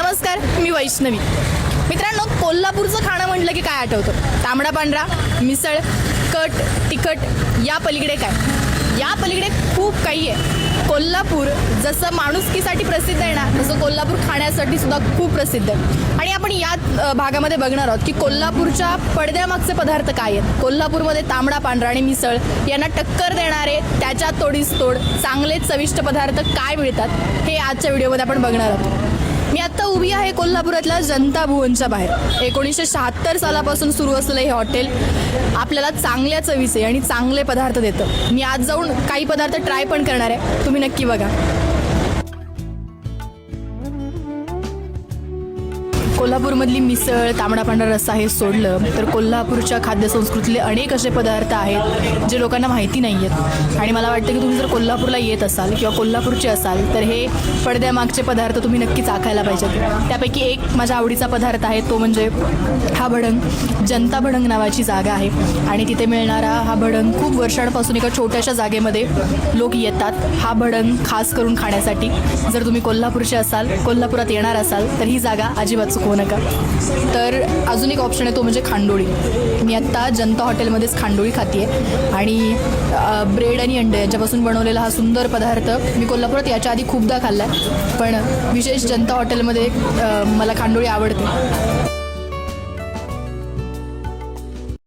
नमस्कार, मी वैष्णवी. मित्रांनो, कोल्हापूरचं खाणं म्हटलं की काय आठवतं? तांबडा पांढरा, मिसळ, कट, तिखट. या पलीकडे काय? या पलीकडे खूप काही आहे. कोल्हापूर जसं माणुसकीसाठी प्रसिद्ध आहे ना, तसं कोल्हापूर खाण्यासाठी सुद्धा खूप प्रसिद्ध आहे. आणि आपण या भागामध्ये बघणार आहोत की कोल्हापूरच्या पडद्यामागचे पदार्थ काय आहेत. कोल्हापूरमध्ये तांबडा पांढरा आणि मिसळ यांना टक्कर देणारे, त्याच्या तोडीस तोड चांगले चविष्ट पदार्थ काय मिळतात हे आजच्या व्हिडिओमध्ये आपण बघणार आहोत. मी आत्ता उभी आहे कोल्हापुरातल्या जनता भुवनच्या बाहेर. 1976 सालापासून सुरू असलेलं हे हॉटेल आपल्याला चांगल्या चवीचे आणि चांगले पदार्थ देतं. मी आज जाऊन काही पदार्थ ट्राय पण करणार आहे, तुम्ही नक्की बघा. कोल्हापूरमधली मिसळ, तांबडा पांढरा रस्सा हे सोडलं तर कोल्हापूरच्या खाद्यसंस्कृतीतले अनेक असे पदार्थ आहेत जे लोकांना माहिती नाही आहेत. आणि मला वाटतं की तुम्ही जर कोल्हापूरला येत असाल किंवा कोल्हापूरचे असाल तर हे पडद्यामागचे पदार्थ तुम्ही नक्की चाखायला पाहिजेत. त्यापैकी एक माझ्या आवडीचा पदार्थ आहे तो म्हणजे हा भडंग. जनता भडंग नावाची जागा आहे आणि तिथे मिळणारा हा भडंग खूप वर्षांपासून एका छोट्याशा जागेमध्ये लोक येतात हा भडंग खास करून खाण्यासाठी. जर तुम्ही कोल्हापूरचे असाल, कोल्हापुरात येणार असाल तर ही जागा अजिबात चुकवू नका. तर अजून एक ऑप्शन आहे तो म्हणजे खांडोळी. मी आत्ता जनता हॉटेलमध्येच खांडोळी खाते आणि ब्रेड आणि अंडे यांच्यापासून बनवलेला हा सुंदर पदार्थ मी कोल्हापुरात याच्या आधी खूपदा खाल्ला आहे, पण विशेष जनता हॉटेलमध्ये मला खांडोळी आवडते.